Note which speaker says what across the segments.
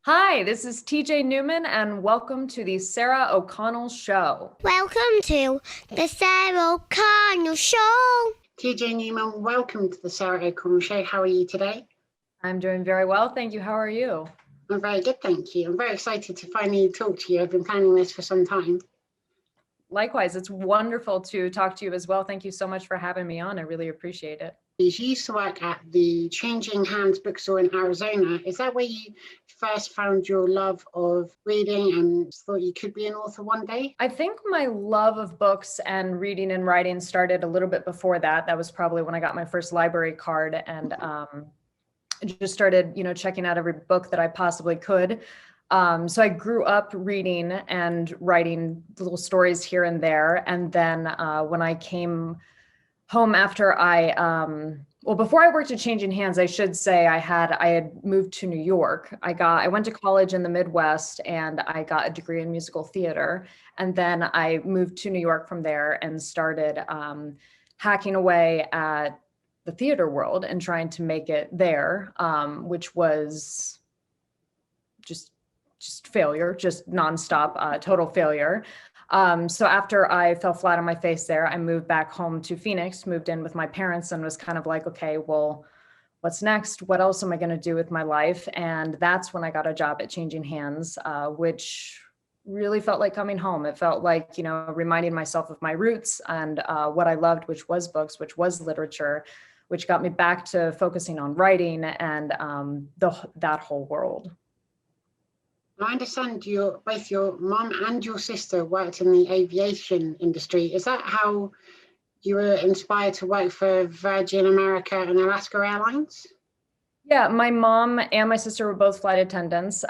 Speaker 1: Hi, this is TJ Newman, and welcome to the Sarah O'Connell Show.
Speaker 2: Welcome to the Sarah O'Connell Show.
Speaker 3: TJ Newman, welcome to the Sarah O'Connell Show. How are you today?
Speaker 1: I'm doing very well, thank you. How are you?
Speaker 3: I'm very good, thank you. I'm very excited to finally talk to you. I've been planning this for some time.
Speaker 1: Likewise, it's wonderful to talk to you as well. Thank you so much for having me on. I really appreciate it.
Speaker 3: You used to work at the Changing Hands bookstore in Arizona. Is that where you first found your love of reading and thought you could be an author one day?
Speaker 1: I think my love of books and reading and writing started a little bit before that. That was probably when I got my first library card and just started, checking out every book that I possibly could. So I grew up reading and writing little stories here and there. And then when I came home after before I worked at Changing Hands, I should say I had moved to New York. I went to college in the Midwest and I got a degree in musical theater. And then I moved to New York from there and started hacking away at the theater world and trying to make it there, which was just failure, just nonstop, total failure. So after I fell flat on my face there, I moved back home to Phoenix, moved in with my parents and was kind of like, okay, well, what's next? What else am I going to do with my life? And that's when I got a job at Changing Hands, which really felt like coming home. It felt like, reminding myself of my roots and what I loved, which was books, which was literature, which got me back to focusing on writing and that whole world.
Speaker 3: I understand both your mom and your sister worked in the aviation industry. Is that how you were inspired to work for Virgin America and Alaska Airlines?
Speaker 1: Yeah, my mom and my sister were both flight attendants.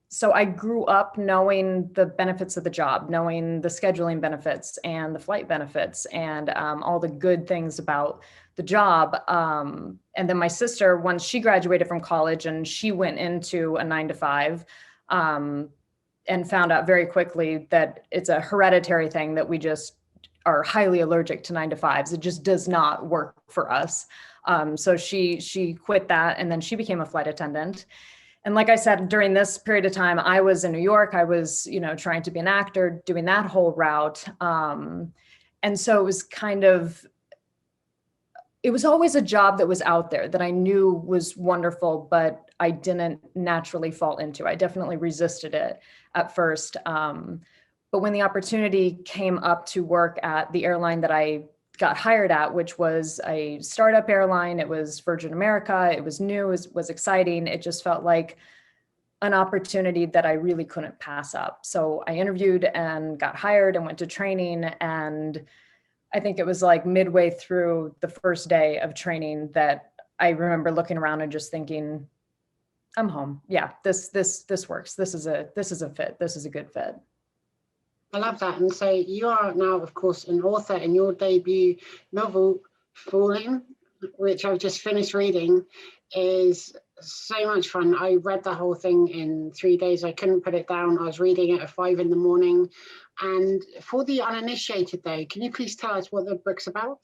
Speaker 1: So I grew up knowing the benefits of the job, knowing the scheduling benefits and the flight benefits and all the good things about the job. And then my sister, once she graduated from college and she went into a 9-to-5 and found out very quickly that it's a hereditary thing that we just are highly allergic to 9-to-5s. It just does not work for us. So she quit that and then she became a flight attendant. And like I said, during this period of time, I was in New York. I was, trying to be an actor, doing that whole route. And so it was always a job that was out there that I knew was wonderful, but I didn't naturally fall into. I definitely resisted it at first. But when the opportunity came up to work at the airline that I got hired at, which was a startup airline, it was Virgin America, it was new, it was exciting. It just felt like an opportunity that I really couldn't pass up. So I interviewed and got hired and went to training. And I think it was like midway through the first day of training that I remember looking around and just thinking, I'm home. Yeah, this works. This is a fit. This is a good fit.
Speaker 3: I love that. And so you are now, of course, an author, and your debut novel, Falling, which I've just finished reading, is so much fun. I read the whole thing in 3 days. I couldn't put it down. I was reading it at 5 a.m. And for the uninitiated, though, can you please tell us what the book's about?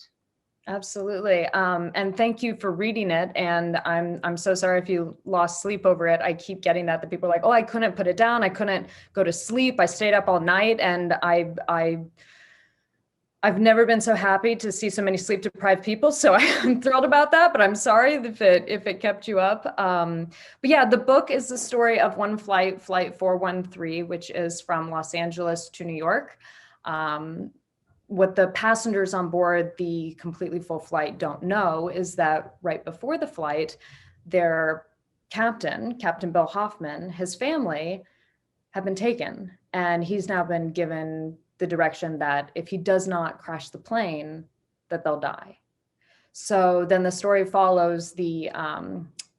Speaker 1: Absolutely. And thank you for reading it. And I'm so sorry if you lost sleep over it. I keep getting that people are like, oh, I couldn't put it down. I couldn't go to sleep. I stayed up all night. And I've never been so happy to see so many sleep deprived people. So I'm thrilled about that, but I'm sorry if it kept you up. But yeah, the book is the story of one flight 413, which is from Los Angeles to New York. What the passengers on board the completely full flight don't know is that right before the flight, their Captain Bill Hoffman, his family have been taken. And he's now been given the direction that if he does not crash the plane, that they'll die. So then the story follows the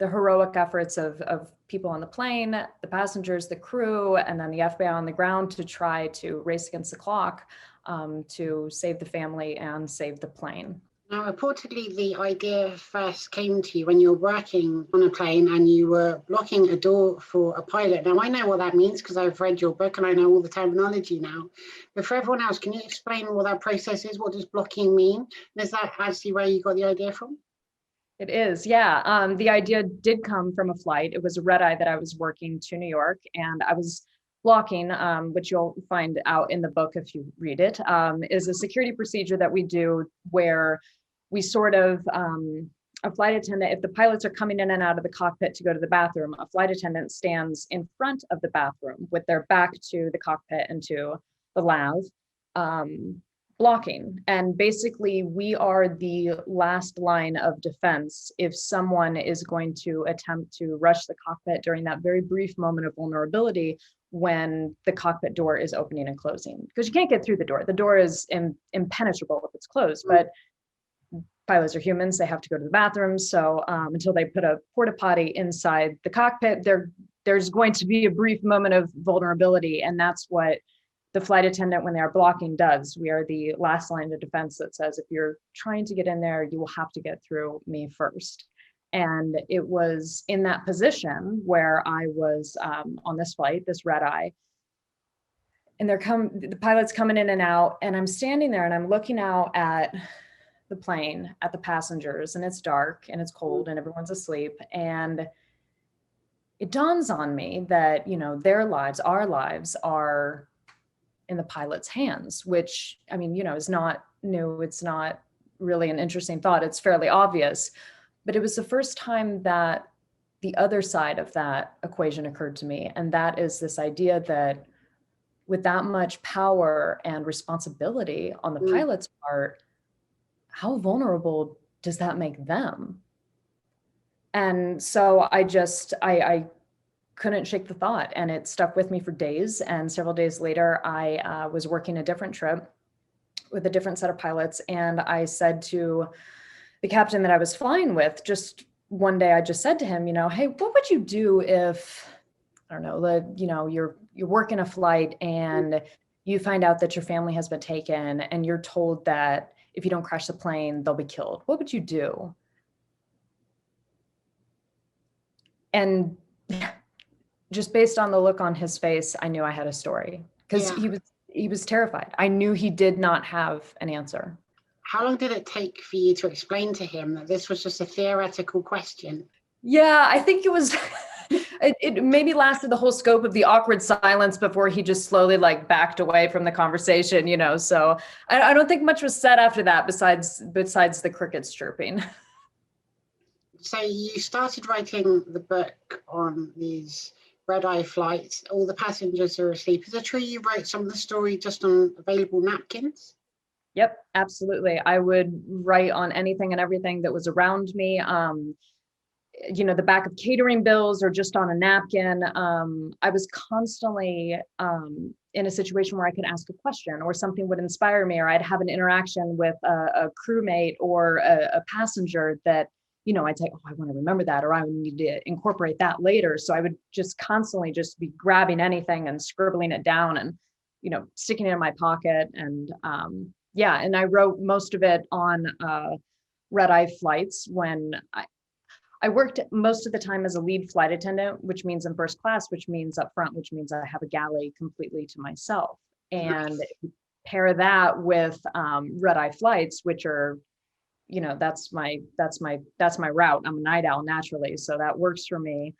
Speaker 1: heroic efforts of people on the plane, the passengers, the crew, and then the FBI on the ground to try to race against the clock to save the family and save the plane.
Speaker 3: Now, reportedly, the idea first came to you when you were working on a plane and you were blocking a door for a pilot. Now, I know what that means because I've read your book and I know all the terminology now. But for everyone else, can you explain what that process is? What does blocking mean? And is that actually where you got the idea from?
Speaker 1: It is, yeah. The idea did come from a flight. It was a red eye that I was working to New York, and I was blocking, which you'll find out in the book if you read it, is a security procedure that we do where we sort of, a flight attendant, if the pilots are coming in and out of the cockpit to go to the bathroom, a flight attendant stands in front of the bathroom with their back to the cockpit and to the lav, blocking. And basically, we are the last line of defense if someone is going to attempt to rush the cockpit during that very brief moment of vulnerability when the cockpit door is opening and closing. Because you can't get through the door. The door is impenetrable if it's closed, but pilots are humans, they have to go to the bathroom. So until they put a porta potty inside the cockpit, there's going to be a brief moment of vulnerability. And that's what the flight attendant, when they are blocking, does. We are the last line of defense that says, if you're trying to get in there, you will have to get through me first. And it was in that position where I was on this flight, this red eye, and the pilot's coming in and out, and I'm standing there and I'm looking out at the plane, at the passengers, and it's dark and it's cold and everyone's asleep. And it dawns on me that, their lives, our lives are in the pilot's hands, which, is not new. It's not really an interesting thought. It's fairly obvious, but it was the first time that the other side of that equation occurred to me. And that is this idea that with that much power and responsibility on the pilot's part, how vulnerable does that make them? And so I couldn't shake the thought, and it stuck with me for days. And several days later, I was working a different trip with a different set of pilots. And I said to the captain that I was flying with, just one day, I just said to him, hey, what would you do if, I don't know, you're working a flight and you find out that your family has been taken and you're told that if you don't crash the plane, they'll be killed. What would you do? And just based on the look on his face, I knew I had a story, because he was terrified. I knew he did not have an answer.
Speaker 3: How long did it take for you to explain to him that this was just a theoretical question?
Speaker 1: Yeah, I think it was, it maybe lasted the whole scope of the awkward silence before he just slowly backed away from the conversation, so I don't think much was said after that besides the crickets chirping.
Speaker 3: So you started writing the book on these red-eye flights. All the passengers are asleep. Is it true you wrote some of the story just on available napkins?
Speaker 1: Yep, absolutely. I would write on anything and everything that was around me. The back of catering bills or just on a napkin. I was constantly in a situation where I could ask a question or something would inspire me, or I'd have an interaction with a crewmate or a passenger that, I'd say, oh, I want to remember that, or I would need to incorporate that later. So I would just constantly just be grabbing anything and scribbling it down and, sticking it in my pocket. And and I wrote most of it on red-eye flights when I worked most of the time as a lead flight attendant, which means in first class, which means up front, which means I have a galley completely to myself. And pair that with red-eye flights, which are, that's my route. I'm a night owl naturally, so that works for me.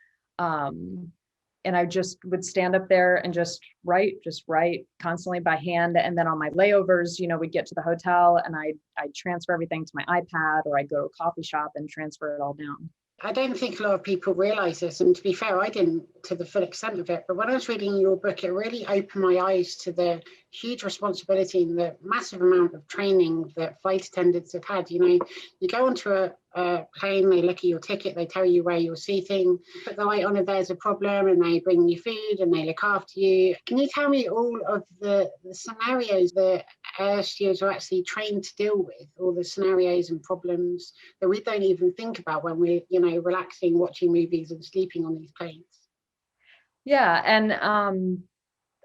Speaker 1: And I just would stand up there and just write constantly by hand. And then on my layovers, we'd get to the hotel and I'd transfer everything to my iPad, or I'd go to a coffee shop and transfer it all down.
Speaker 3: I don't think a lot of people realize this, and to be fair, I didn't to the full extent of it, but when I was reading your book, it really opened my eyes to the huge responsibility and the massive amount of training that flight attendants have had. You go onto a plane, they look at your ticket, they tell you where you're seating, put the light on if there's a problem, and they bring you food and they look after you. Can you tell me all of the scenarios that air stewards are actually trained to deal with, all the scenarios and problems that we don't even think about when we're, relaxing, watching movies and sleeping on these planes?
Speaker 1: Yeah, and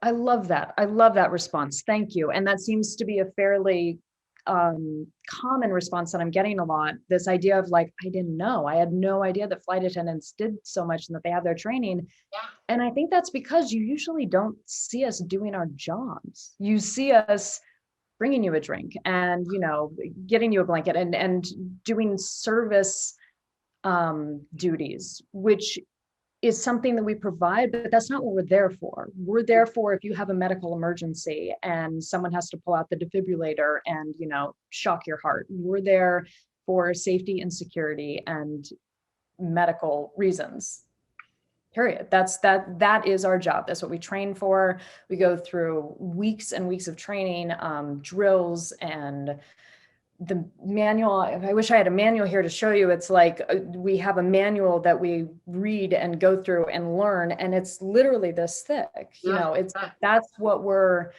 Speaker 1: I love that. I love that response. Thank you. And that seems to be a fairly common response that I'm getting a lot. This idea of I didn't know. I had no idea that flight attendants did so much and that they have their training.
Speaker 3: Yeah.
Speaker 1: And I think that's because you usually don't see us doing our jobs. You see us bringing you a drink and, getting you a blanket and doing service duties, which is something that we provide, but that's not what we're there for. We're there for if you have a medical emergency and someone has to pull out the defibrillator and, you know, shock your heart. We're there for safety and security and medical reasons. Period. That is our job. That's what we train for. We go through weeks and weeks of training, drills, and the manual. I wish I had a manual here to show you. It's like we have a manual that we read and go through and learn, and it's literally this thick. You know, it's that's what we're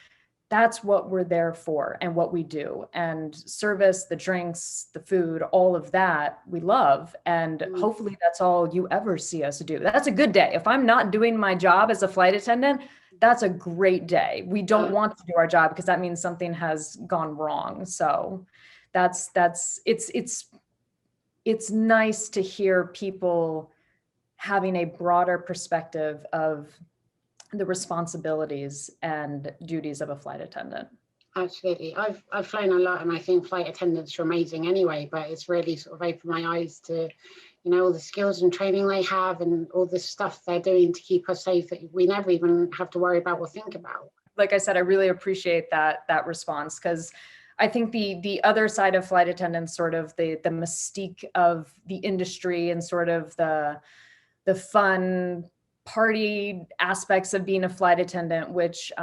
Speaker 1: there for and what we do. And service, the drinks, the food, all of that we love. And hopefully that's all you ever see us do. That's a good day. If I'm not doing my job as a flight attendant, that's a great day. We don't want to do our job because that means something has gone wrong. So it's nice to hear people having a broader perspective of the responsibilities and duties of a flight attendant.
Speaker 3: Absolutely. I've flown a lot, and I think flight attendants are amazing anyway, but it's really sort of opened my eyes to, you know, all the skills and training they have and all the stuff they're doing to keep us safe that we never even have to worry about or think about.
Speaker 1: Like I said, I really appreciate that response, because I think the other side of flight attendants, sort of the mystique of the industry and sort of the fun party aspects of being a flight attendant, which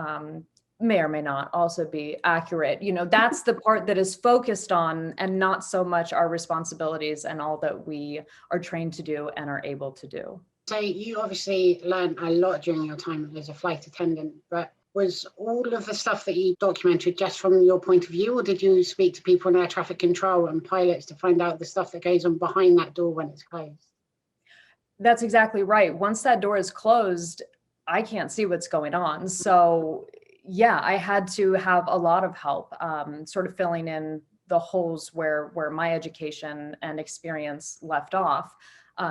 Speaker 1: may or may not also be accurate. You know, that's the part that is focused on, and not so much our responsibilities and all that we are trained to do and are able to do.
Speaker 3: So you obviously learned a lot during your time as a flight attendant, but was all of the stuff that you documented just from your point of view, or did you speak to people in air traffic control and pilots to find out the stuff that goes on behind that door when it's closed?
Speaker 1: That's exactly right. Once that door is closed, I can't see what's going on. So yeah, I had to have a lot of help, sort of filling in the holes where my education and experience left off.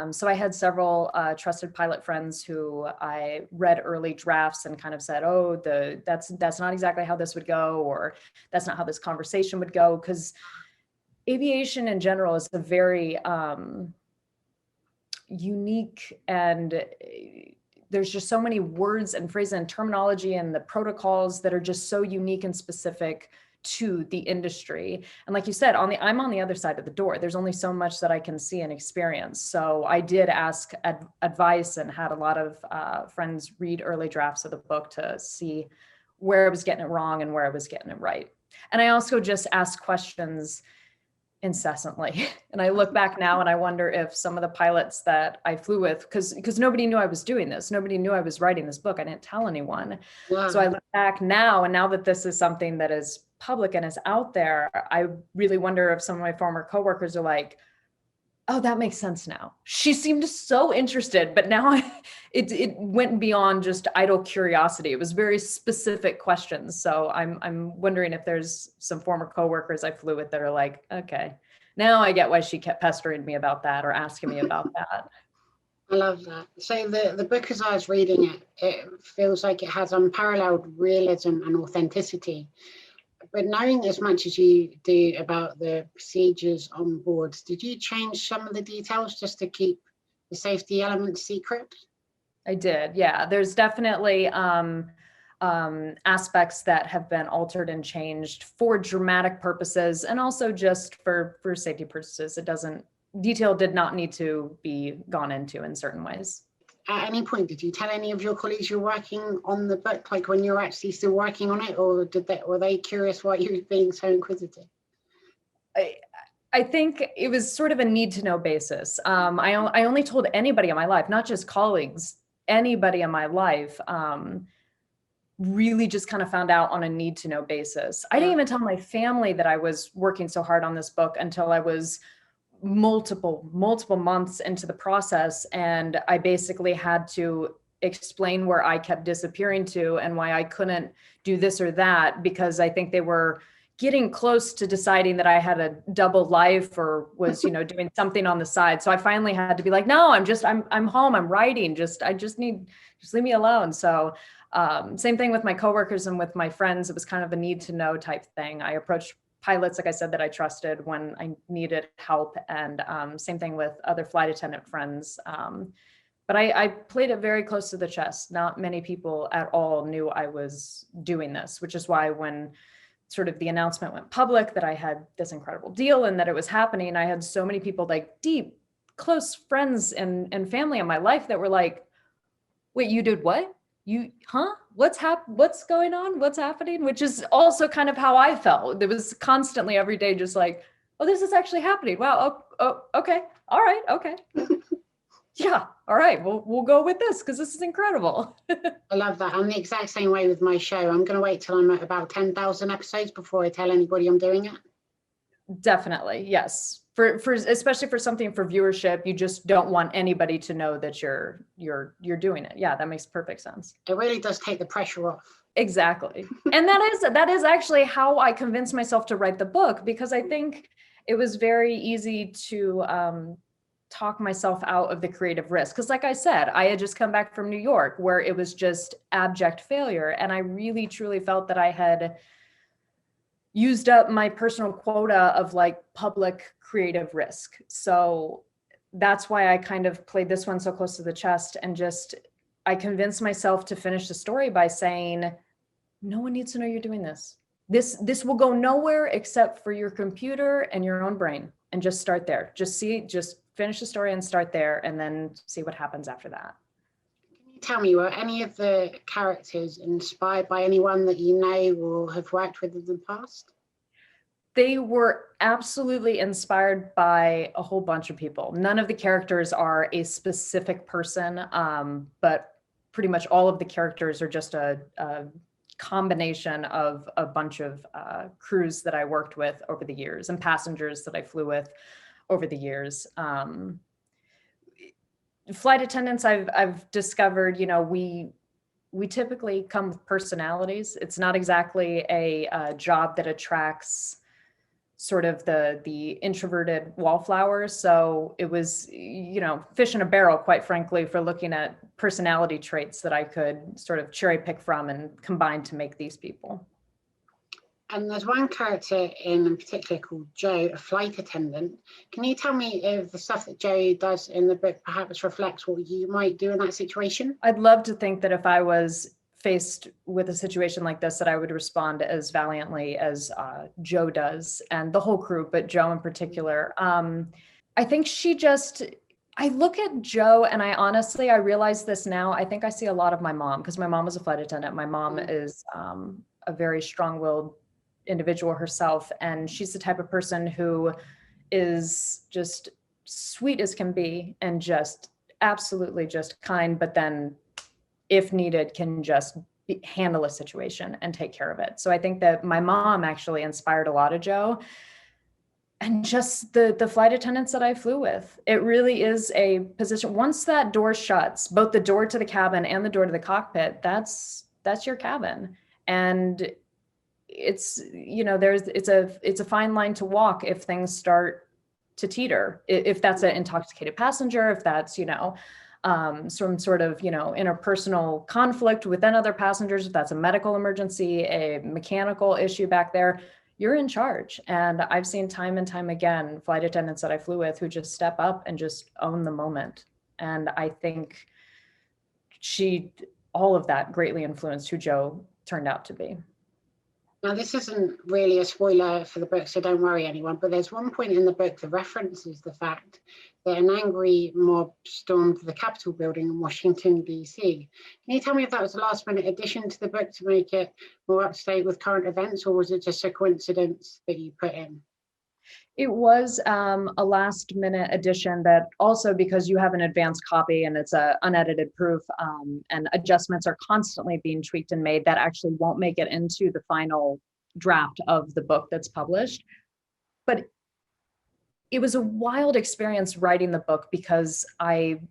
Speaker 1: So I had several trusted pilot friends who I read early drafts and kind of said, oh, that's not exactly how this would go, or that's not how this conversation would go. Because aviation in general is a very unique, and there's just so many words and phrases and terminology and the protocols that are just so unique and specific to the industry. And like you said, I'm on the other side of the door. There's only so much that I can see and experience. So I did ask advice and had a lot of friends read early drafts of the book to see where I was getting it wrong and where I was getting it right. And I also just asked questions incessantly. And I look back now and I wonder if some of the pilots that I flew with, because nobody knew I was doing this, nobody knew I was writing this book. I didn't tell anyone. Wow. So I look back now, and now that this is something that is public and is out there, I really wonder if some of my former coworkers are like, oh, that makes sense now. She seemed so interested, but now it went beyond just idle curiosity. It was very specific questions. So I'm wondering if there's some former coworkers I flew with that are like, okay, now I get why she kept pestering me about that or asking me about that.
Speaker 3: I love that. So the book, as I was reading it, it feels like it has unparalleled realism and authenticity. But knowing as much as you do about the procedures on board, did you change some of the details just to keep the safety elements secret?
Speaker 1: I did, yeah. There's definitely aspects that have been altered and changed for dramatic purposes, and also just for safety purposes. Detail did not need to be gone into in certain ways.
Speaker 3: At any point, did you tell any of your colleagues you're working on the book, like when you're actually still working on it, or were they curious why you were being so inquisitive?
Speaker 1: I think it was sort of a need to know basis. I only told anybody in my life, not just colleagues, anybody in my life, really just kind of found out on a need to know basis. I didn't even tell my family that I was working so hard on this book until I was multiple months into the process, and I basically had to explain where I kept disappearing to and why I couldn't do this or that, because I think they were getting close to deciding that I had a double life or was, doing something on the side. So I finally had to be like, no, I'm home, I'm writing, just leave me alone. So same thing with my coworkers and with my friends. It was kind of a need to know type thing. I approached pilots, like I said, that I trusted when I needed help, and same thing with other flight attendant friends. But I played it very close to the chest. Not many people at all knew I was doing this, which is why when sort of the announcement went public that I had this incredible deal and that it was happening, I had so many people, like deep, close friends and family in my life, that were like, wait, you did what? What's going on? What's happening? Which is also kind of how I felt. There was constantly every day just like, oh, this is actually happening. Wow. Oh, okay. All right. Okay. Yeah. All right. We'll go with this because this is incredible.
Speaker 3: I love that. I'm the exact same way with my show. I'm going to wait till I'm at about 10,000 episodes before I tell anybody I'm doing it.
Speaker 1: Definitely. Yes. For especially for something for viewership, you just don't want anybody to know that you're doing it. Yeah, that makes perfect sense.
Speaker 3: It really does take the pressure off.
Speaker 1: Exactly. And that is actually how I convinced myself to write the book, because I think it was very easy to talk myself out of the creative risk. Because like I said, I had just come back from New York where it was just abject failure. And I really, truly felt that I had used up my personal quota of like public creative risk. So that's why I kind of played this one so close to the chest, and just, I convinced myself to finish the story by saying, no one needs to know you're doing this. This will go nowhere except for your computer and your own brain, and just start there. Just finish the story and start there, and then see what happens after that.
Speaker 3: Can you tell me, were any of the characters inspired by anyone that you know or have worked with in the past?
Speaker 1: They were absolutely inspired by a whole bunch of people. None of the characters are a specific person, but pretty much all of the characters are just a combination of a bunch of crews that I worked with over the years, and passengers that I flew with over the years. Flight attendants, I've discovered, we typically come with personalities. It's not exactly a job that attracts sort of the introverted wallflowers. So it was, fish in a barrel, quite frankly, for looking at personality traits that I could sort of cherry pick from and combine to make these people.
Speaker 3: And there's one character in particular called Joe, a flight attendant. Can you tell me if the stuff that Joe does in the book perhaps reflects what you might do in that situation?
Speaker 1: I'd love to think that if I was faced with a situation like this, that I would respond as valiantly as Joe does, and the whole crew, but Joe in particular. I think I look at Joe and I realize this now, I think I see a lot of my mom, because my mom was a flight attendant. My mom is a very strong-willed individual herself, and she's the type of person who is just sweet as can be and just absolutely just kind, but then if needed, can just handle a situation and take care of it. So I think that my mom actually inspired a lot of Joe, and just the flight attendants that I flew with. It really is a position. Once that door shuts, both the door to the cabin and the door to the cockpit, that's your cabin. And it's, it's a fine line to walk if things start to teeter. If that's an intoxicated passenger, if that's, some sort of, interpersonal conflict with other passengers, if that's a medical emergency, a mechanical issue back there, you're in charge. And I've seen time and time again, flight attendants that I flew with who just step up and just own the moment. And I think all of that greatly influenced who Joe turned out to be.
Speaker 3: Now, this isn't really a spoiler for the book, so don't worry anyone, but there's one point in the book that references the fact that an angry mob stormed the Capitol building in Washington, D.C. Can you tell me if that was a last-minute addition to the book to make it more up-to-date with current events, or was it just a coincidence that you put in?
Speaker 1: It was a last-minute addition, that also because you have an advanced copy and it's a unedited proof, and adjustments are constantly being tweaked and made, that actually won't make it into the final draft of the book that's published. But it was a wild experience writing the book, because I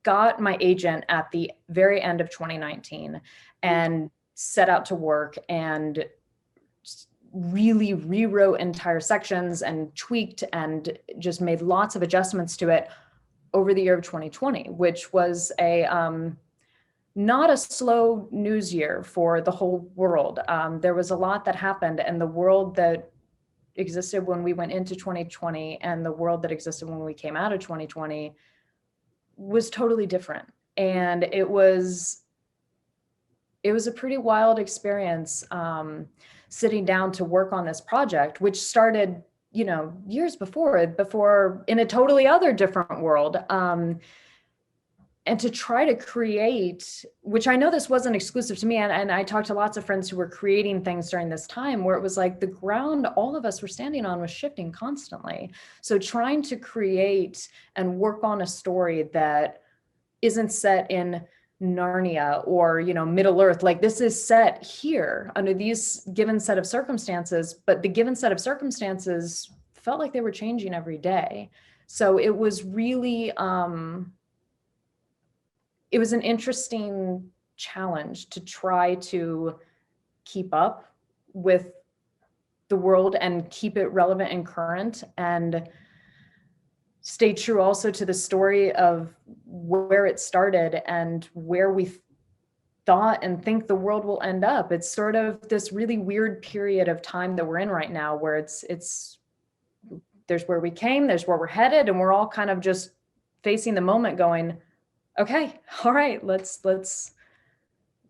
Speaker 1: got my agent at the very end of 2019 and set out to work and really rewrote entire sections and tweaked and just made lots of adjustments to it over the year of 2020, which was not a slow news year for the whole world. There was a lot that happened, and the world that existed when we went into 2020 and the world that existed when we came out of 2020 was totally different. And it was a pretty wild experience, sitting down to work on this project, which started, years before in a totally other different world. And to try to create, which I know this wasn't exclusive to me, and I talked to lots of friends who were creating things during this time where it was like the ground all of us were standing on was shifting constantly. So trying to create and work on a story that isn't set in Narnia or, Middle Earth, like this is set here under these given set of circumstances, but the given set of circumstances felt like they were changing every day. So it was really, it was an interesting challenge to try to keep up with the world and keep it relevant and current, and stay true also to the story of where it started and where we thought and think the world will end up. It's sort of this really weird period of time that we're in right now, where it's there's where we came, there's where we're headed, and we're all kind of just facing the moment going, okay, all right,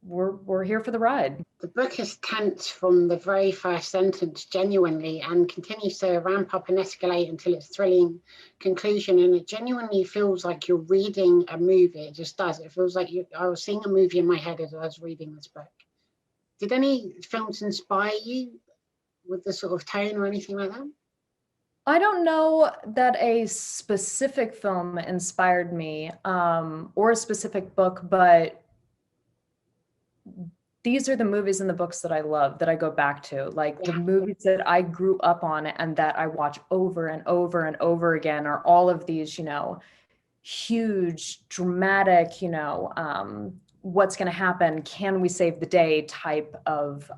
Speaker 1: we're here for the ride.
Speaker 3: The book is tense from the very first sentence, genuinely, and continues to ramp up and escalate until its thrilling conclusion. And it genuinely feels like you're reading a movie. It just does. It feels like I was seeing a movie in my head as I was reading this book. Did any films inspire you with the sort of tone or anything like that?
Speaker 1: I don't know that a specific film inspired me, or a specific book, but these are the movies and the books that I love, that I go back to, like the movies that I grew up on and that I watch over and over and over again are all of these, huge, dramatic, what's going to happen? Can we save the day type of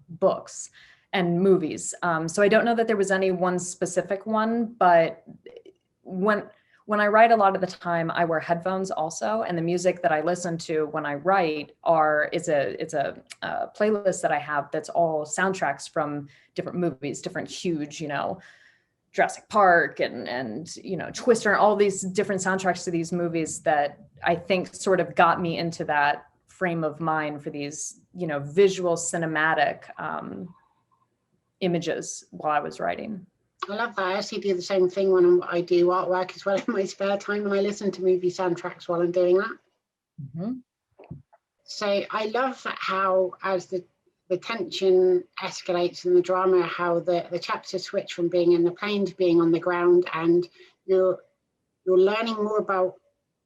Speaker 1: books and movies. So I don't know that there was any one specific one, but when I write, a lot of the time I wear headphones also, and the music that I listen to when I write it's a playlist that I have that's all soundtracks from different movies, different huge, Jurassic Park and Twister, all these different soundtracks to these movies that I think sort of got me into that frame of mind for these, visual cinematic images while I was writing.
Speaker 3: I love that. I actually do the same thing when I do artwork as well in my spare time, and I listen to movie soundtracks while I'm doing that. Mm-hmm. So I love how, as the tension escalates and the drama, how the chapters switch from being in the plane to being on the ground, and you're learning more about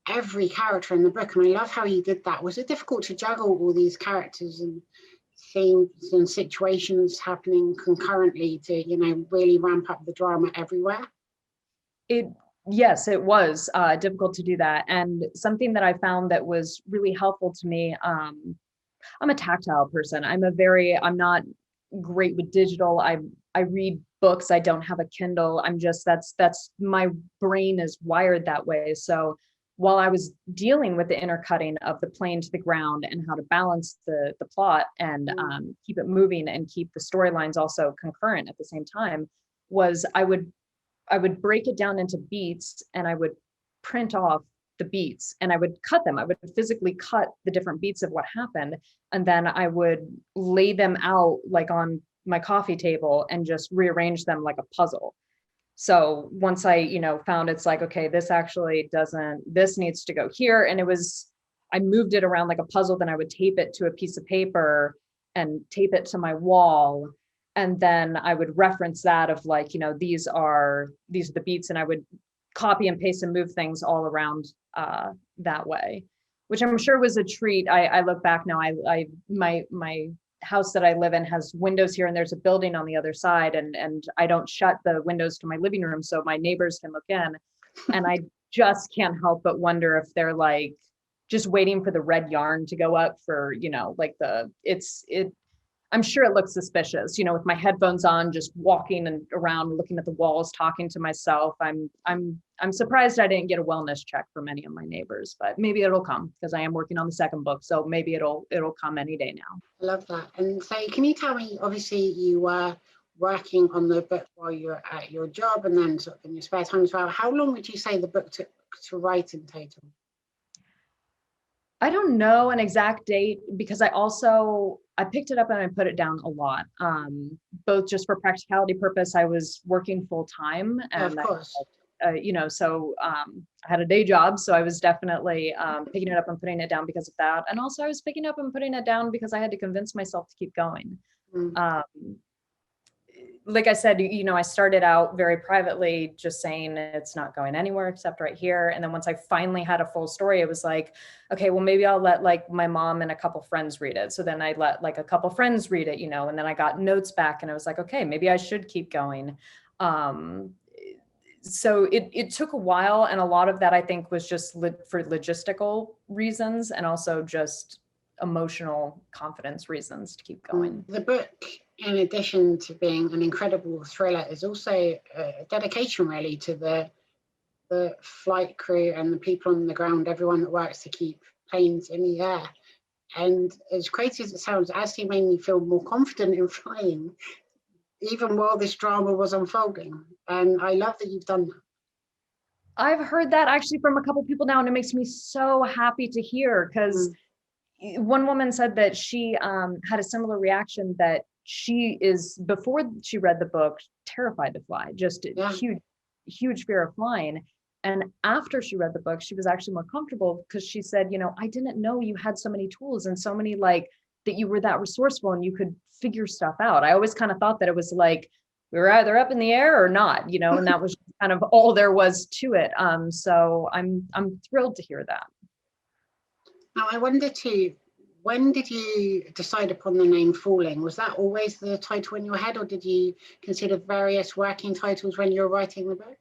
Speaker 3: every character in the book. And I love how you did that. Was it difficult to juggle all these characters and themes and situations happening concurrently to, really ramp up the drama everywhere?
Speaker 1: Yes, it was difficult to do that. And something that I found that was really helpful to me, I'm a tactile person. I'm not great with digital. I read books. I don't have a Kindle. That's my brain is wired that way. So while I was dealing with the intercutting of the plane to the ground and how to balance the plot and keep it moving and keep the storylines also concurrent at the same time, was I would break it down into beats, and I would print off the beats and I would cut them. I would physically cut the different beats of what happened. And then I would lay them out like on my coffee table and just rearrange them like a puzzle. So once I, found it's like, okay, this needs to go here. And I moved it around like a puzzle. Then I would tape it to a piece of paper and tape it to my wall. And then I would reference that of like, these are the beats, and I would copy and paste and move things all around that way, which I'm sure was a treat. I look back now, my house that I live in has windows here, and there's a building on the other side, and I don't shut the windows to my living room so my neighbors can look in. And I just can't help but wonder if they're like just waiting for the red yarn to go up for, I'm sure it looks suspicious, with my headphones on, just walking and around, looking at the walls, talking to myself. I'm surprised I didn't get a wellness check from any of my neighbors, but maybe it'll come because I am working on the second book. So maybe it'll come any day now.
Speaker 3: I love that. And so can you tell me, obviously you were working on the book while you're at your job and then sort of in your spare time as well. How long would you say the book took to write in total?
Speaker 1: I don't know an exact date because I picked it up and I put it down a lot. Both just for practicality purpose, I was working full time and
Speaker 3: Of course.
Speaker 1: so I had a day job. So I was definitely picking it up and putting it down because of that. And also I was picking up and putting it down because I had to convince myself to keep going.
Speaker 3: Mm.
Speaker 1: Like I said, I started out very privately, just saying it's not going anywhere except right here. And then once I finally had a full story, it was like, okay, well, maybe I'll let like my mom and a couple friends read it. So then I let like a couple friends read it, and then I got notes back and I was like, okay, maybe I should keep going. So it took a while. And a lot of that I think was just for logistical reasons and also just emotional confidence reasons to keep going.
Speaker 3: The book, in addition to being an incredible thriller, is also a dedication really to the flight crew and the people on the ground, everyone that works to keep planes in the air. And as crazy as it sounds, it actually made me feel more confident in flying, even while this drama was unfolding. And I love that you've done that.
Speaker 1: I've heard that actually from a couple people now, and it makes me so happy to hear because one woman said that she had a similar reaction, that she is, before she read the book, terrified to fly, just huge fear of flying. And after she read the book, she was actually more comfortable because she said, I didn't know you had so many tools and so many that you were that resourceful and you could figure stuff out. I always kind of thought that it was like, we were either up in the air or not, and that was kind of all there was to it. So I'm thrilled to hear that.
Speaker 3: Now, I wonder too, when did you decide upon the name Falling? Was that always the title in your head, or did you consider various working titles when you were writing the book?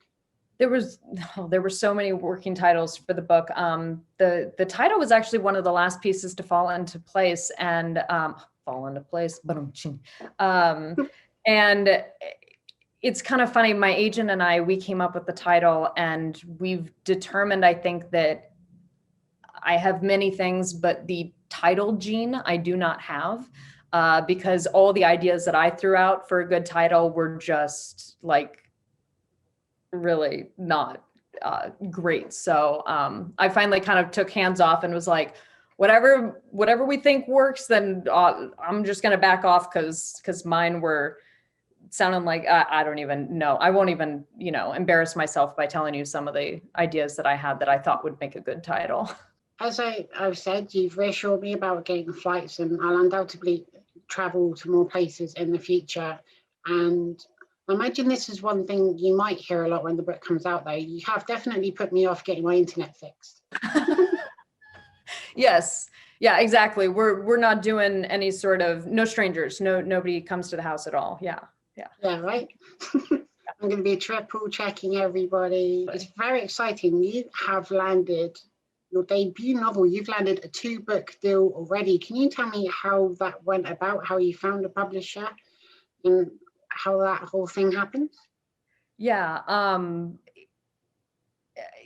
Speaker 1: There were so many working titles for the book. The title was actually one of the last pieces to fall into place, and and it's kind of funny. My agent and we came up with the title, and we've determined, I think, that I have many things, but the title gene I do not have, because all the ideas that I threw out for a good title were just really not great. So I finally kind of took hands off and was like, whatever we think works, then I'm just going to back off because mine were sounding like I don't even know. I won't even embarrass myself by telling you some of the ideas that I had that I thought would make a good title.
Speaker 3: As I've said, you've reassured me about getting flights, and I'll undoubtedly travel to more places in the future. And I imagine this is one thing you might hear a lot when the book comes out, though. You have definitely put me off getting my internet fixed.
Speaker 1: Yes. Yeah, exactly. We're not doing any sort of, no strangers, nobody comes to the house at all. Yeah.
Speaker 3: Right. I'm going to be triple checking everybody. It's very exciting. You have landed your debut novel. You've landed a 2-book deal already. Can you tell me how that went about, how you found a publisher and how that whole thing happened?
Speaker 1: Yeah.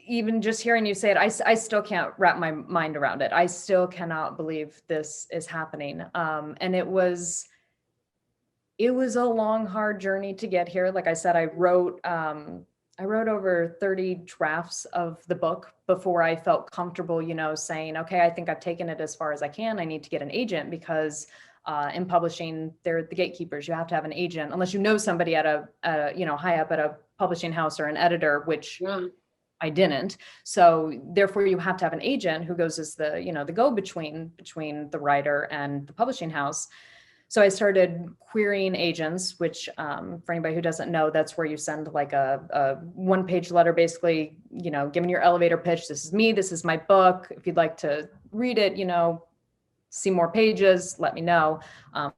Speaker 1: Even just hearing you say it, I still can't wrap my mind around it. I still cannot believe this is happening. And it was a long, hard journey to get here. Like I said, I wrote over 30 drafts of the book before I felt comfortable, saying, okay, I think I've taken it as far as I can. I need to get an agent because in publishing, they're the gatekeepers. You have to have an agent unless you know somebody at a high up at a publishing house or an editor, which I didn't. So therefore you have to have an agent who goes as the, the go-between between the writer and the publishing house. So I started querying agents, which for anybody who doesn't know, that's where you send like a 1-page letter, basically, giving your elevator pitch. This is me, this is my book. If you'd like to read it, see more pages, let me know.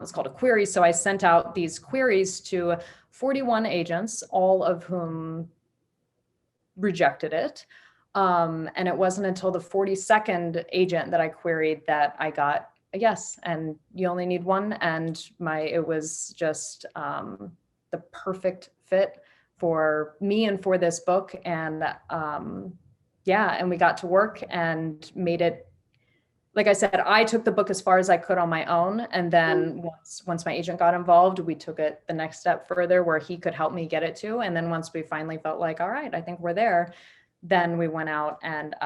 Speaker 1: It's called a query. So I sent out these queries to 41 agents, all of whom rejected it. And it wasn't until the 42nd agent that I queried that I got a yes, and you only need one. And it was just the perfect fit for me and for this book. And and we got to work and made it like I said, I took the book as far as I could on my own. And then once my agent got involved, we took it the next step further where he could help me get it to. And then once we finally felt like, all right, I think we're there, then we went out and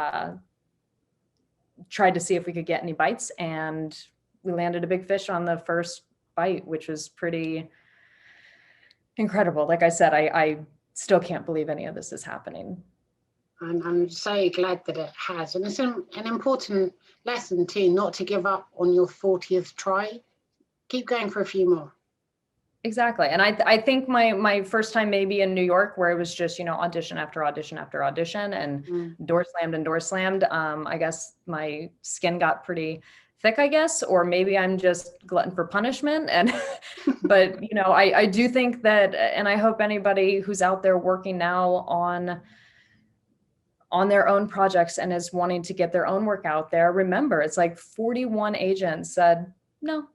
Speaker 1: tried to see if we could get any bites. And we landed a big fish on the first bite, which was pretty incredible. Like I said, I still can't believe any of this is happening.
Speaker 3: And I'm so glad that it has. And it's an important lesson too, not to give up on your 40th try. Keep going for a few more.
Speaker 1: Exactly. And I think my first time maybe in New York, where it was just, audition after audition after audition and door slammed. I guess my skin got pretty thick, I guess, or maybe I'm just glutton for punishment. And, but, I do think that, and I hope anybody who's out there working now on their own projects and is wanting to get their own work out there, remember, it's like 41 agents said, no,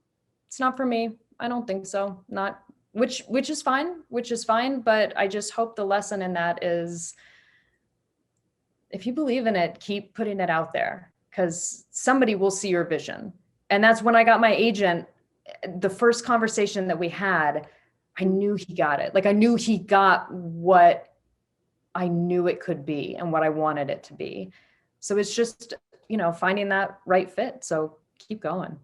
Speaker 1: it's not for me. I don't think so. Not, which is fine. But I just hope the lesson in that is, if you believe in it, keep putting it out there, because somebody will see your vision. And that's when I got my agent. The first conversation that we had, I knew he got it. Like I knew he got what I knew it could be and what I wanted it to be. So it's just, finding that right fit. So keep going.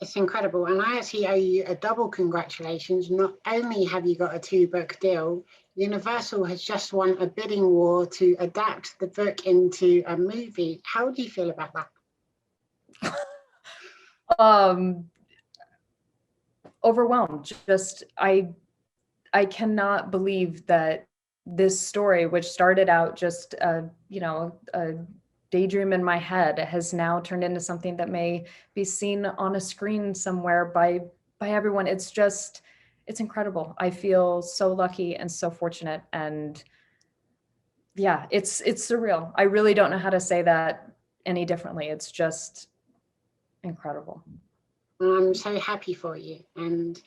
Speaker 3: It's incredible. And I actually owe you a double congratulations. Not only have you got a 2-book deal, Universal has just won a bidding war to adapt the book into a movie. How do you feel about that?
Speaker 1: Overwhelmed. Just, I cannot believe that this story, which started out just, a daydream in my head, has now turned into something that may be seen on a screen somewhere by everyone. It's incredible. I feel so lucky and so fortunate. And yeah, it's surreal. I really don't know how to say that any differently. It's just incredible.
Speaker 3: I'm so happy for you. And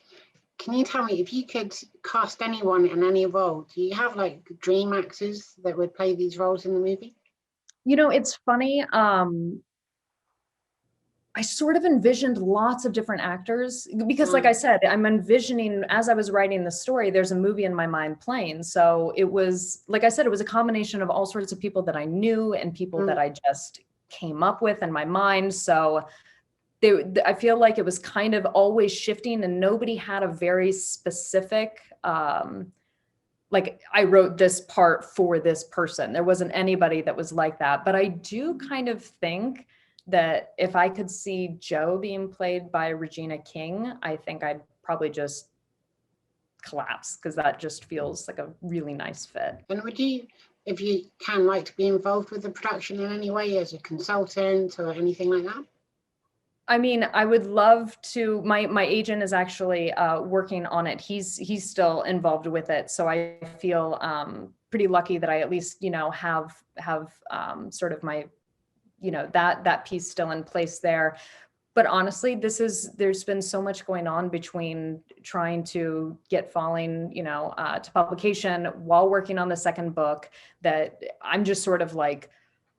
Speaker 3: can you tell me, if you could cast anyone in any role, do you have like dream actors that would play these roles in the movie?
Speaker 1: It's funny. I sort of envisioned lots of different actors because, like I said, I'm envisioning, as I was writing the story, there's a movie in my mind playing. So it was, like I said, it was a combination of all sorts of people that I knew and people that I just came up with in my mind. So I feel like it was kind of always shifting, and nobody had a very specific, like I wrote this part for this person. There wasn't anybody that was like that. But I do kind of think that if I could see Joe being played by Regina King, I think I'd probably just collapse, because that just feels like a really nice fit.
Speaker 3: And would you, if you can, like to be involved with the production in any way as a consultant or anything like that?
Speaker 1: I mean, I would love to. My agent is actually working on it. He's still involved with it, so I feel pretty lucky that I at least have sort of my that piece still in place there. But honestly, there's been so much going on between trying to get Falling to publication while working on the second book, that I'm just sort of like,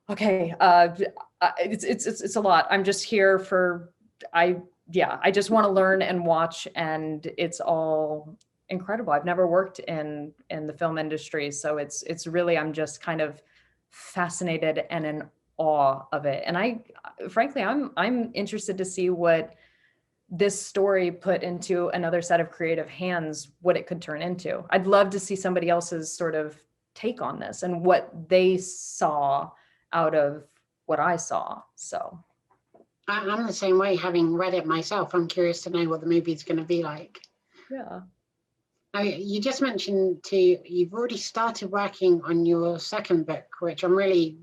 Speaker 1: okay, it's a lot. I'm just here for, I just want to learn and watch, and it's all incredible. I've never worked in the film industry, so it's really, I'm just kind of fascinated and in awe of it. And frankly, I'm interested to see what this story put into another set of creative hands, what it could turn into. I'd love to see somebody else's sort of take on this and what they saw out of what I saw. So
Speaker 3: I'm the same way, having read it myself. I'm curious to know what the movie's going to be like.
Speaker 1: Yeah.
Speaker 3: Now, you just mentioned you've already started working on your second book, which I'm really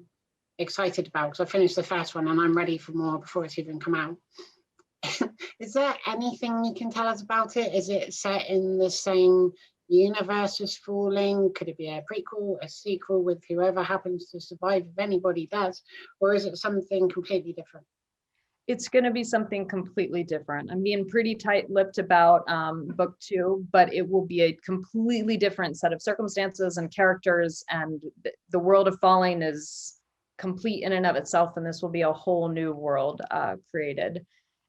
Speaker 3: excited about, because I finished the first one and I'm ready for more before it's even come out. Is there anything you can tell us about it? Is it set in the same universe as Falling? Could it be a prequel, a sequel with whoever happens to survive, if anybody does? Or is it something completely different?
Speaker 1: It's going to be something completely different. I'm being pretty tight-lipped about book 2, but it will be a completely different set of circumstances and characters. And the world of Falling is complete in and of itself, and this will be a whole new world created.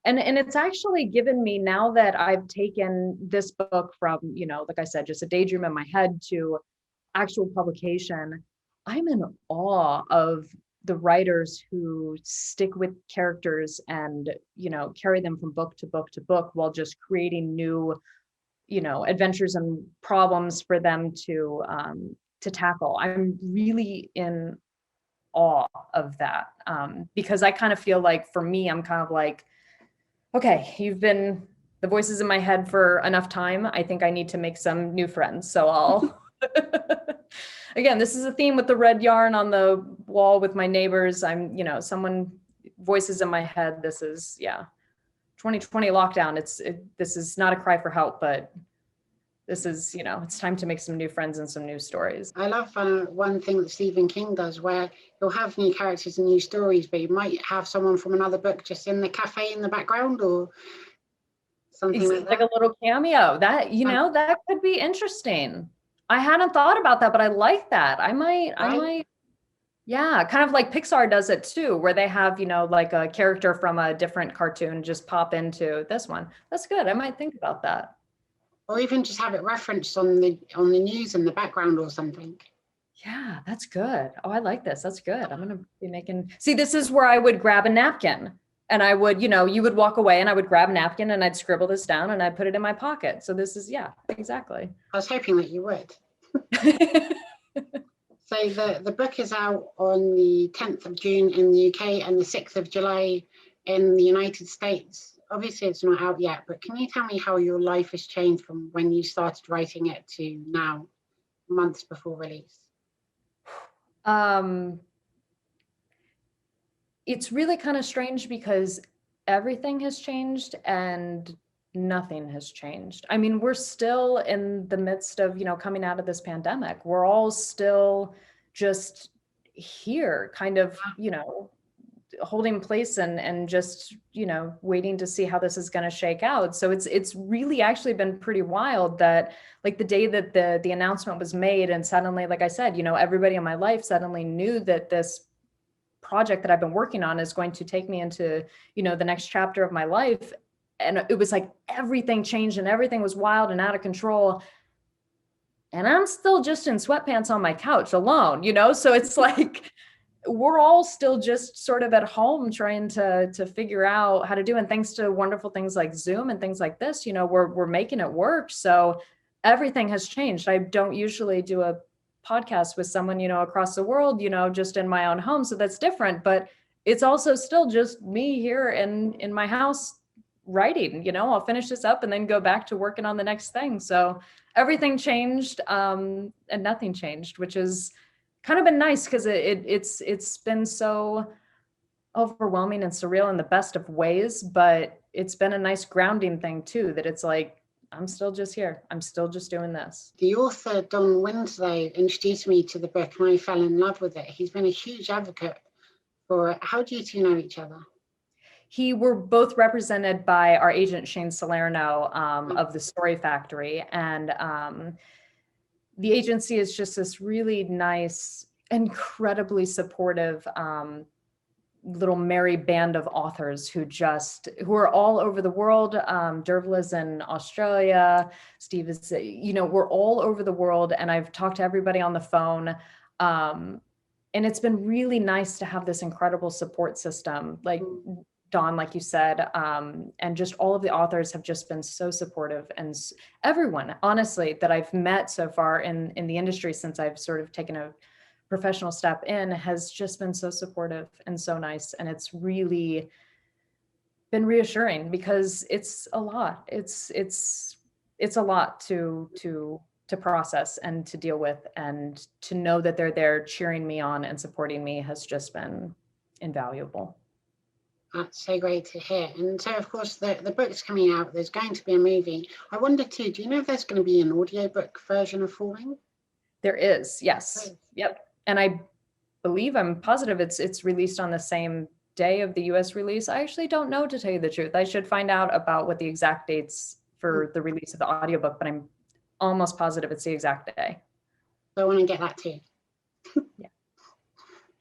Speaker 1: And it's actually given me, now that I've taken this book from, like I said, just a daydream in my head to actual publication, I'm in awe of the writers who stick with characters and, carry them from book to book to book while just creating new, adventures and problems for them to tackle. I'm really in awe of that, because I kind of feel like, for me, I'm kind of like, okay, you've been the voices in my head for enough time. I think I need to make some new friends. So I'll, again, this is a theme with the red yarn on the wall with my neighbors. I'm, someone voices in my head. This is, 2020 lockdown. This is not a cry for help, but this is, it's time to make some new friends and some new stories.
Speaker 3: I love one thing that Stephen King does, where he'll have new characters and new stories, but you might have someone from another book just in the cafe in the background or something like that.
Speaker 1: Like a little cameo. That, that could be interesting. I hadn't thought about that, but I like that. I might, yeah, kind of like Pixar does it too, where they have, like a character from a different cartoon just pop into this one. That's good. I might think about that.
Speaker 3: Or even just have it referenced on the news in the background or something.
Speaker 1: Yeah, that's good. Oh, I like this. That's good. I'm going to be making, see, this is where I would grab a napkin and I would, you would walk away and I would grab a napkin and I'd scribble this down and I'd put it in my pocket. So this is, yeah, exactly.
Speaker 3: I was hoping that you would. So the book is out on the 10th of June in the UK and the 6th of July in the United States. Obviously, it's not out yet, but can you tell me how your life has changed from when you started writing it to now, months before release?
Speaker 1: It's really kind of strange because everything has changed and nothing has changed. I mean, we're still in the midst of, coming out of this pandemic. We're all still just here, kind of, holding place and just, waiting to see how this is going to shake out. So it's really actually been pretty wild that, like, the day that the announcement was made and suddenly, like I said, everybody in my life suddenly knew that this project that I've been working on is going to take me into, the next chapter of my life. And it was like everything changed and everything was wild and out of control. And I'm still just in sweatpants on my couch alone, so it's like, we're all still just sort of at home trying to figure out how to do, and thanks to wonderful things like Zoom and things like this, we're making it work. So everything has changed. I don't usually do a podcast with someone, across the world, just in my own home. So that's different, but it's also still just me here in my house writing, I'll finish this up and then go back to working on the next thing. So everything changed, and nothing changed, which is kind of been nice because it's been so overwhelming and surreal in the best of ways, but it's been a nice grounding thing too, that it's like, I'm still just here. I'm still just doing this.
Speaker 3: The author, Don Winslow, introduced me to the book and I fell in love with it. He's been a huge advocate for it. How do you two know each other?
Speaker 1: We're both represented by our agent, Shane Salerno, of the Story Factory. And the agency is just this really nice, incredibly supportive little merry band of authors who are all over the world. Dervla's in Australia, Steve is, we're all over the world, and I've talked to everybody on the phone. And it's been really nice to have this incredible support system, like Don, like you said, and just all of the authors have just been so supportive, and everyone, honestly, that I've met so far in the industry since I've sort of taken a professional step in has just been so supportive and so nice. And it's really been reassuring because it's a lot. It's a lot to process and to deal with, and to know that they're there cheering me on and supporting me has just been invaluable.
Speaker 3: That's so great to hear. And so, of course, the book's coming out. There's going to be a movie. I wonder too, do you know if there's going to be an audiobook version of Falling?
Speaker 1: There is, yes. Yep. And I'm positive it's released on the same day of the US release. I actually don't know, to tell you the truth. I should find out about what the exact dates for the release of the audiobook, but I'm almost positive it's the exact day.
Speaker 3: So I want to get that too.
Speaker 1: Yeah.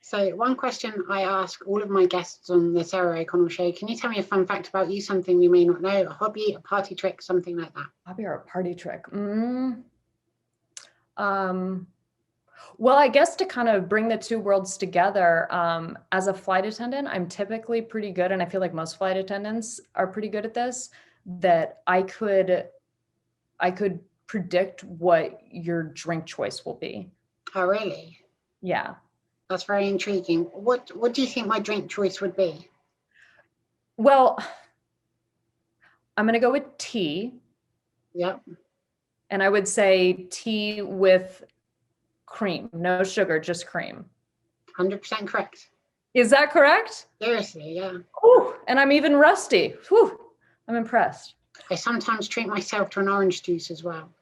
Speaker 3: So one question I ask all of my guests on the Sarah O'Connell show, can you tell me a fun fact about you, something we may not know, a hobby, a party trick, something like that?
Speaker 1: Hobby or a party trick? Well, I guess to kind of bring the two worlds together, as a flight attendant, I'm typically pretty good, and I feel like most flight attendants are pretty good at this, that I could predict what your drink choice will be.
Speaker 3: Oh, really?
Speaker 1: Yeah.
Speaker 3: That's very intriguing. What do you think my drink choice would be?
Speaker 1: Well, I'm going to go with tea.
Speaker 3: Yep.
Speaker 1: And I would say tea with cream, no sugar, just cream.
Speaker 3: 100% correct.
Speaker 1: Is that correct?
Speaker 3: Seriously, yeah.
Speaker 1: Ooh, and I'm even rusty. Whew, I'm impressed.
Speaker 3: I sometimes treat myself to an orange juice as well.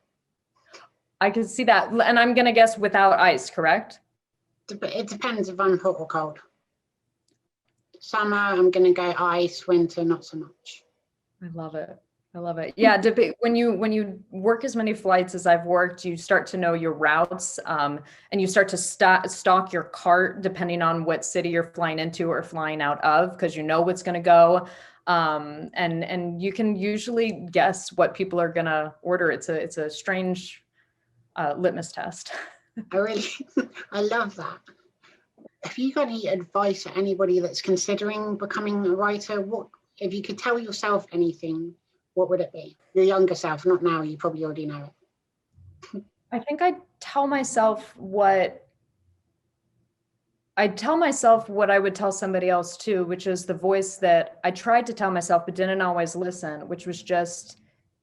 Speaker 1: I can see that. And I'm going to guess without ice, correct?
Speaker 3: It depends if I'm hot or cold. Summer, I'm going to go ice. Winter, not so much.
Speaker 1: I love it. I love it. Yeah. When you work as many flights as I've worked, you start to know your routes, and you start to stock your cart depending on what city you're flying into or flying out of, because you know what's going to go. And you can usually guess what people are going to order. It's a strange litmus test.
Speaker 3: I love that. Have you got any advice for anybody that's considering becoming a writer? What, if you could tell yourself anything, what would it be? Your younger self, not now, you probably already know it.
Speaker 1: I think I'd tell myself what I would tell somebody else too, which is the voice that I tried to tell myself, but didn't always listen, which was just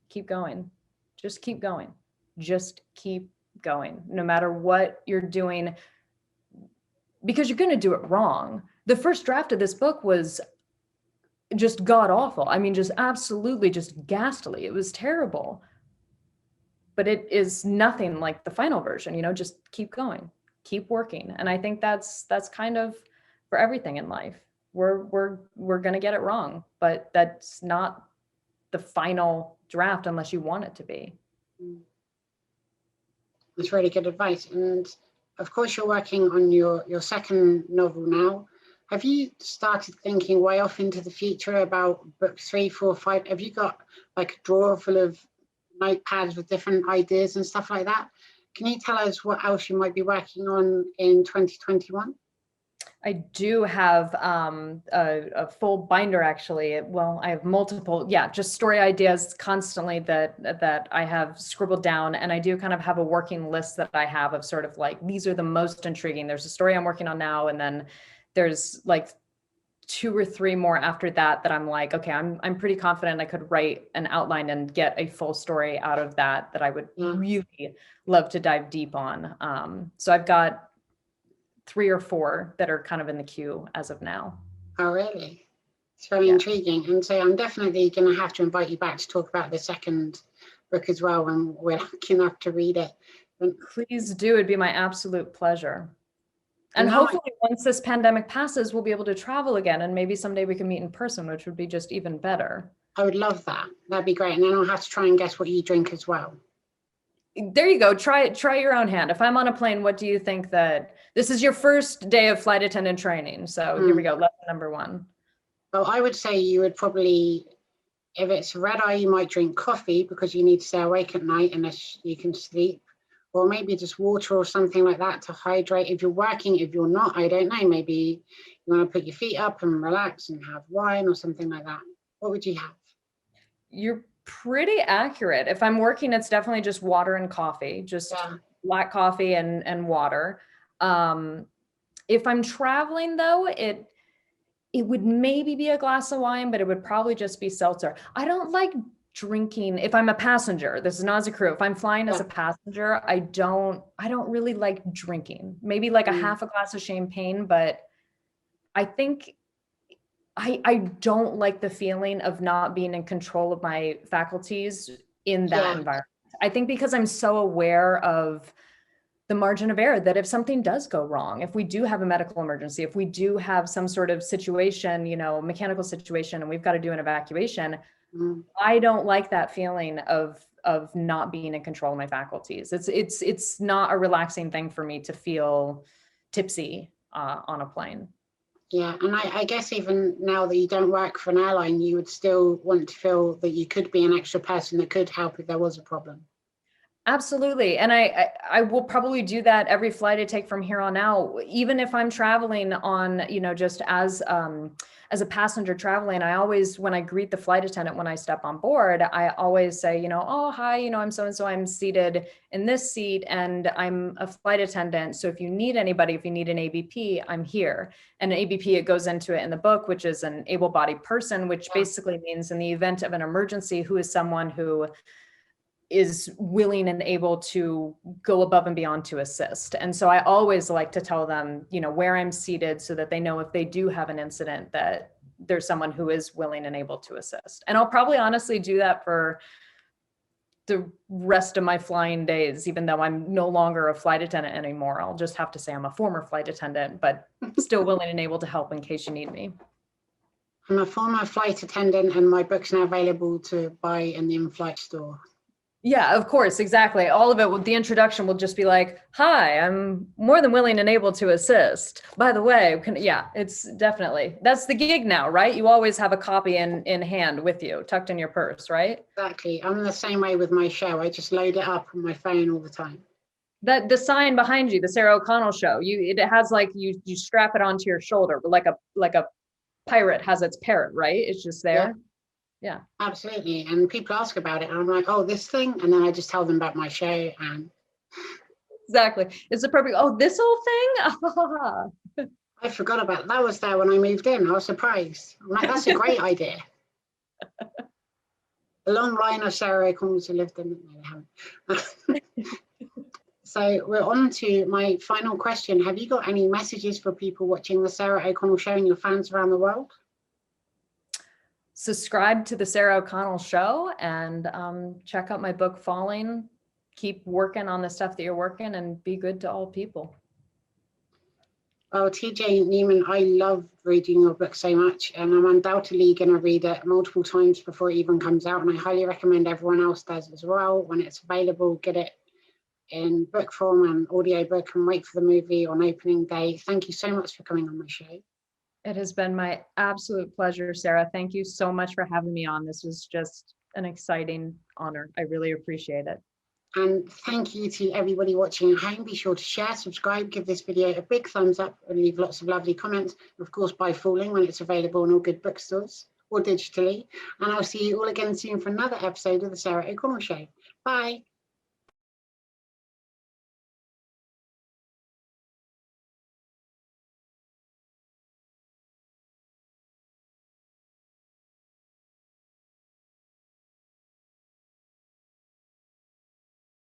Speaker 1: keep going. Just keep going. Just keep going, no matter what you're doing, because you're going to do it wrong. The first draft of this book was just god awful. I mean, just absolutely just ghastly. It was terrible, but it is nothing like the final version. Just keep going, keep working. And I think that's kind of for everything in life. We're going to get it wrong, but that's not the final draft unless you want it to be.
Speaker 3: That's really good advice. And of course, you're working on your second novel now. Have you started thinking way off into the future about book 3, 4, 5? Have you got like a drawer full of notepads with different ideas and stuff like that? Can you tell us what else you might be working on in 2021?
Speaker 1: I do have a full binder, actually. Well, I have multiple, just story ideas constantly that I have scribbled down. And I do kind of have a working list that I have of sort of like, these are the most intriguing. There's a story I'm working on now. And then there's like 2 or 3 more after that I'm like, okay, I'm pretty confident I could write an outline and get a full story out of that I would really love to dive deep on. So I've got 3 or 4 that are kind of in the queue as of now.
Speaker 3: Oh, really? It's very intriguing. And so I'm definitely going to have to invite you back to talk about the second book as well when we're lucky enough to read it.
Speaker 1: Please do. It'd be my absolute pleasure. And hopefully once this pandemic passes, we'll be able to travel again, and maybe someday we can meet in person, which would be just even better.
Speaker 3: I would love that. That'd be great. And then I'll have to try and guess what you drink as well.
Speaker 1: There you go. Try your own hand. If I'm on a plane, what do you think that this is your first day of flight attendant training? So here we go. Lesson number 1.
Speaker 3: Well, I would say you would probably, if it's red eye, you might drink coffee because you need to stay awake at night unless you can sleep, or maybe just water or something like that to hydrate. If you're working, if you're not, I don't know, maybe you want to put your feet up and relax and have wine or something like that. What would you have?
Speaker 1: You're pretty accurate. If I'm working, it's definitely just water and coffee, just black coffee and water. If I'm traveling though, it would maybe be a glass of wine, but it would probably just be seltzer. I don't like drinking if I'm a passenger. This is not as a crew. If I'm flying as a passenger, I don't really like drinking. Maybe like a half a glass of champagne, but I think I don't like the feeling of not being in control of my faculties in that environment. I think because I'm so aware of the margin of error, that if something does go wrong, if we do have a medical emergency, if we do have some sort of situation, mechanical situation, and we've got to do an evacuation, I don't like that feeling of not being in control of my faculties. It's not a relaxing thing for me to feel tipsy on a plane.
Speaker 3: Yeah, and I guess even now that you don't work for an airline, you would still want to feel that you could be an extra person that could help if there was a problem.
Speaker 1: Absolutely. And I will probably do that every flight I take from here on out, even if I'm traveling on, just as a passenger traveling. I always, when I greet the flight attendant, when I step on board, I always say, oh, hi, I'm so-and-so, I'm seated in this seat and I'm a flight attendant. So if you need anybody, if you need an ABP, I'm here. And an ABP, it goes into it in the book, which is an able-bodied person, which basically means in the event of an emergency, who is someone who is willing and able to go above and beyond to assist. And so I always like to tell them, where I'm seated so that they know if they do have an incident that there's someone who is willing and able to assist. And I'll probably honestly do that for the rest of my flying days, even though I'm no longer a flight attendant anymore. I'll just have to say I'm a former flight attendant, but still willing and able to help in case you need me.
Speaker 3: I'm a former flight attendant and my book's now available to buy in the in-flight store.
Speaker 1: Yeah, of course, exactly. All of it, the introduction will just be like, hi, I'm more than willing and able to assist. By the way, it's definitely, that's the gig now, right? You always have a copy in hand with you, tucked in your purse, right?
Speaker 3: Exactly. I'm the same way with my show. I just load it up on my phone all the time.
Speaker 1: That the sign behind you, the Sarah O'Connell show, it has like, you strap it onto your shoulder, like a pirate has its parrot, right? It's just there. Yeah,
Speaker 3: absolutely. And people ask about it and I'm like, oh, this thing, and then I just tell them about my show. And
Speaker 1: exactly, it's appropriate. Oh, this whole thing.
Speaker 3: I forgot about that. Was there when I moved in. I was surprised. I'm like, that's a great idea. A long line of Sarah O'Connells who lived in it. No, they haven't. So we're on to my final question. Have you got any messages for people watching the Sarah O'Connell show and your fans around the world?
Speaker 1: Subscribe to the Sarah O'Connell show and check out my book, Falling. Keep working on the stuff that you're working and be good to all people.
Speaker 3: Well, TJ Newman, I love reading your book so much, and I'm undoubtedly going to read it multiple times before it even comes out. And I highly recommend everyone else does as well. When it's available, get it in book form and audiobook and wait for the movie on opening day. Thank you so much for coming on my show.
Speaker 1: It has been my absolute pleasure, Sarah. Thank you so much for having me on. This was just an exciting honor. I really appreciate it.
Speaker 3: And thank you to everybody watching at home. Be sure to share, subscribe, give this video a big thumbs up and leave lots of lovely comments. Of course, buy Falling when it's available in all good bookstores or digitally. And I'll see you all again soon for another episode of the Sarah O'Connell Show. Bye.